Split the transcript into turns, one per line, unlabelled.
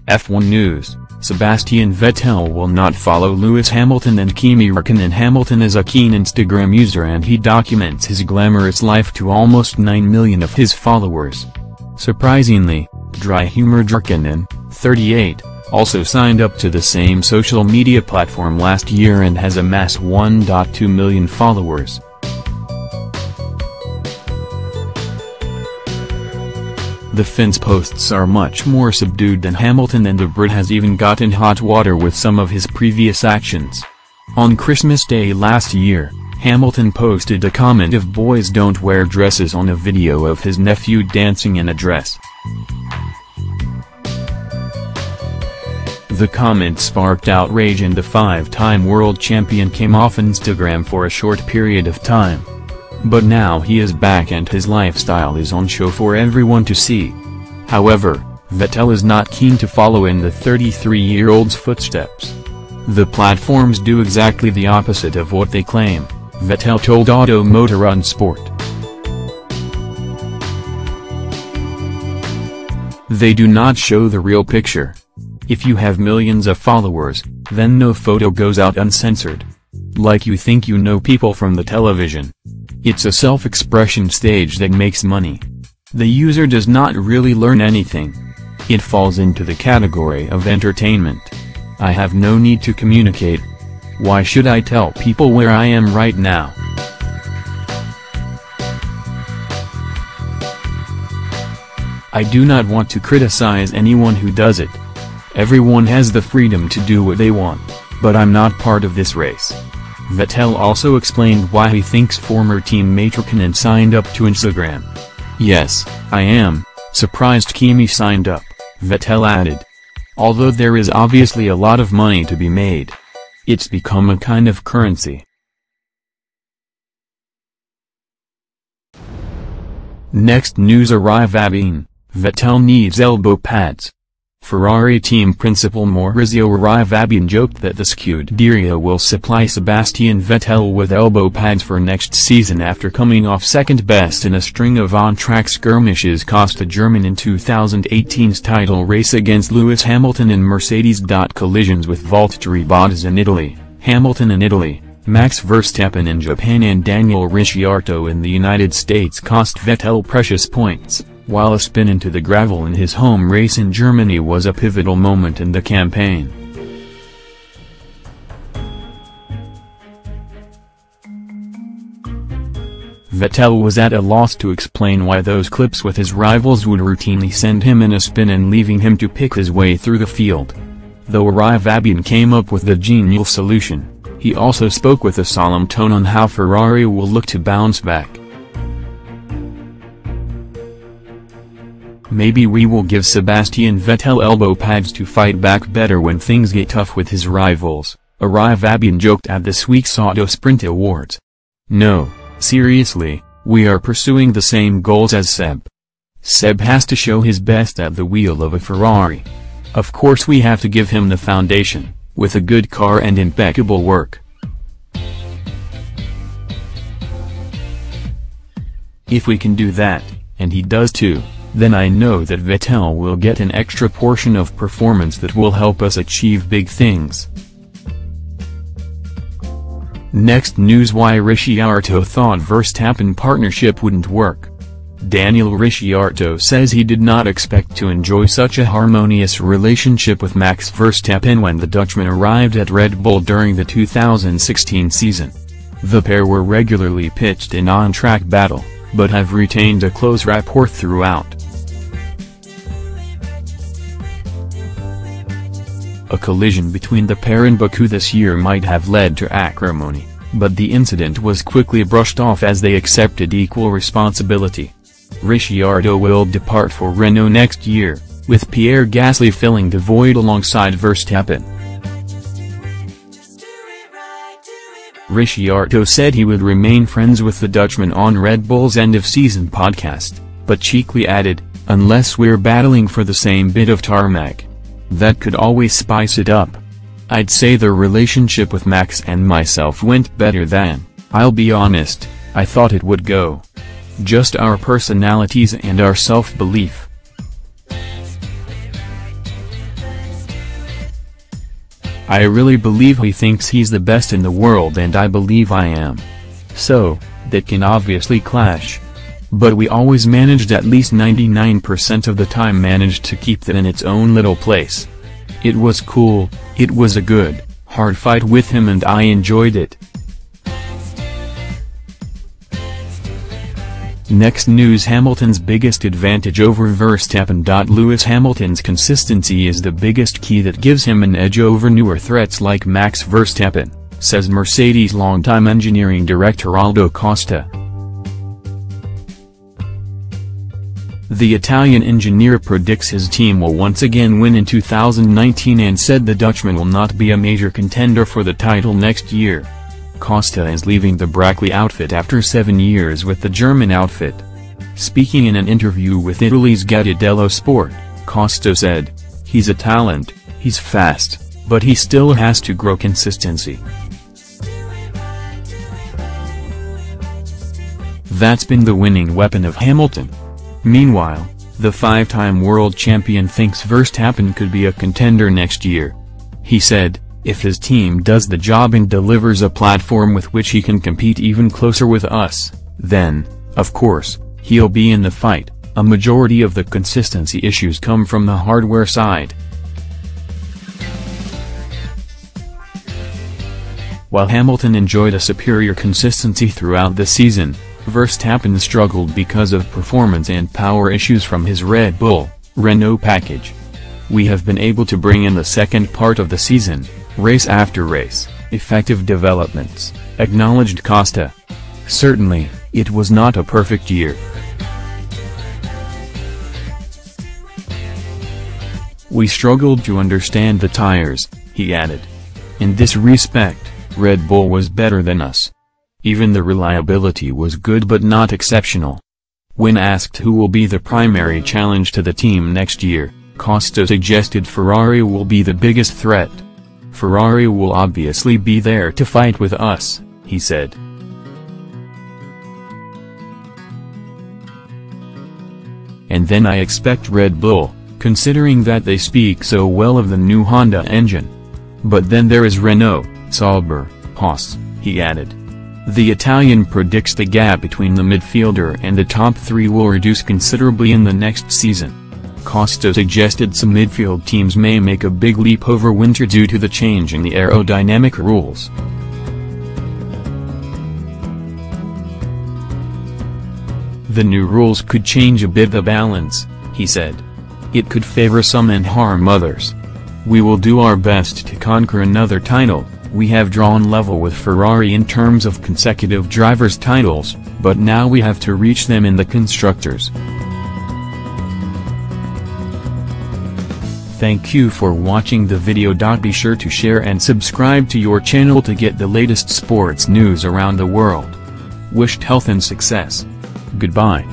F1 News: Sebastian Vettel will not follow Lewis Hamilton and Kimi Raikkonen. Hamilton is a keen Instagram user and he documents his glamorous life to almost 9 million of his followers. Surprisingly, dry-humored Raikkonen, 38, also signed up to the same social media platform last year and has amassed 1.2 million followers. The Finn's posts are much more subdued than Hamilton, and the Brit has even got in hot water with some of his previous actions. On Christmas Day last year, Hamilton posted a comment of "boys don't wear dresses" on a video of his nephew dancing in a dress. The comment sparked outrage and the five-time world champion came off Instagram for a short period of time. But now he is back and his lifestyle is on show for everyone to see. However, Vettel is not keen to follow in the 33-year-old's footsteps. The platforms do exactly the opposite of what they claim, Vettel told Auto Motor on Sport. They do not show the real picture. If you have millions of followers, then no photo goes out uncensored. Like you think you know people from the television. It's a self-expression stage that makes money. The user does not really learn anything. It falls into the category of entertainment. I have no need to communicate. Why should I tell people where I am right now? I do not want to criticize anyone who does it. Everyone has the freedom to do what they want, but I'm not part of this race. Vettel also explained why he thinks former teammate Raikkonen signed up to Instagram. "Yes, I am surprised Kimi signed up," Vettel added. "Although there is obviously a lot of money to be made. It's become a kind of currency." Next news arriving: Vettel needs elbow pads. Ferrari team principal Maurizio Arrivabene joked that the Scuderia will supply Sebastian Vettel with elbow pads for next season after coming off second best in a string of on-track skirmishes cost the German in 2018's title race against Lewis Hamilton in Mercedes. Collisions with Valtteri Bottas in Italy, Hamilton in Italy, Max Verstappen in Japan and Daniel Ricciardo in the United States cost Vettel precious points, while a spin into the gravel in his home race in Germany was a pivotal moment in the campaign. Vettel was at a loss to explain why those clips with his rivals would routinely send him in a spin and leaving him to pick his way through the field. Though Arrivabene came up with the genial solution, he also spoke with a solemn tone on how Ferrari will look to bounce back. "Maybe we will give Sebastian Vettel elbow pads to fight back better when things get tough with his rivals," Arrivabene joked at this week's Auto Sprint Awards. "No, seriously, we are pursuing the same goals as Seb. Seb has to show his best at the wheel of a Ferrari. Of course we have to give him the foundation, with a good car and impeccable work. If we can do that, and he does too, then I know that Vettel will get an extra portion of performance that will help us achieve big things." Next news: why Ricciardo thought Verstappen partnership wouldn't work. Daniel Ricciardo says he did not expect to enjoy such a harmonious relationship with Max Verstappen when the Dutchman arrived at Red Bull during the 2016 season. The pair were regularly pitched in on-track battle, but have retained a close rapport throughout. A collision between the pair in Baku this year might have led to acrimony, but the incident was quickly brushed off as they accepted equal responsibility. Ricciardo will depart for Renault next year, with Pierre Gasly filling the void alongside Verstappen. Ricciardo said he would remain friends with the Dutchman on Red Bull's end-of-season podcast, but cheekily added, "Unless we're battling for the same bit of tarmac. That could always spice it up. I'd say the relationship with Max and myself went better than, I'll be honest, I thought it would go. Just our personalities and our self-belief." I really believe he thinks he's the best in the world and I believe I am. So, that can obviously clash. But we always managed, at least 99% of the time managed to keep that in its own little place. It was cool, it was a good, hard fight with him and I enjoyed it. Next news: Hamilton's biggest advantage over Verstappen. Lewis Hamilton's consistency is the biggest key that gives him an edge over newer threats like Max Verstappen, says Mercedes' longtime engineering director Aldo Costa. The Italian engineer predicts his team will once again win in 2019 and said the Dutchman will not be a major contender for the title next year. Costa is leaving the Brackley outfit after 7 years with the German outfit. Speaking in an interview with Italy's Gazzetta dello Sport, Costa said, "He's a talent, he's fast, but he still has to grow consistency. That's been the winning weapon of Hamilton." Meanwhile, the 5-time world champion thinks Verstappen could be a contender next year. He said, "If his team does the job and delivers a platform with which he can compete even closer with us, then, of course, he'll be in the fight." A majority of the consistency issues come from the hardware side. While Hamilton enjoyed a superior consistency throughout the season, Verstappen struggled because of performance and power issues from his Red Bull, Renault package. "We have been able to bring in the second part of the season, race after race, effective developments," acknowledged Costa. "Certainly, it was not a perfect year. We struggled to understand the tires," he added. "In this respect, Red Bull was better than us. Even the reliability was good but not exceptional." When asked who will be the primary challenge to the team next year, Costa suggested Ferrari will be the biggest threat. "Ferrari will obviously be there to fight with us," he said. "And then I expect Red Bull, considering that they speak so well of the new Honda engine. But then there is Renault, Sauber, Haas," he added. The Italian predicts the gap between the midfielder and the top 3 will reduce considerably in the next season. Costa suggested some midfield teams may make a big leap over winter due to the change in the aerodynamic rules. "The new rules could change a bit the balance," he said. "It could favor some and harm others. We will do our best to conquer another title. We have drawn level with Ferrari in terms of consecutive drivers' titles, but now we have to reach them in the constructors." Thank you for watching the video. Be sure to share and subscribe to your channel to get the latest sports news around the world. Wished health and success. Goodbye.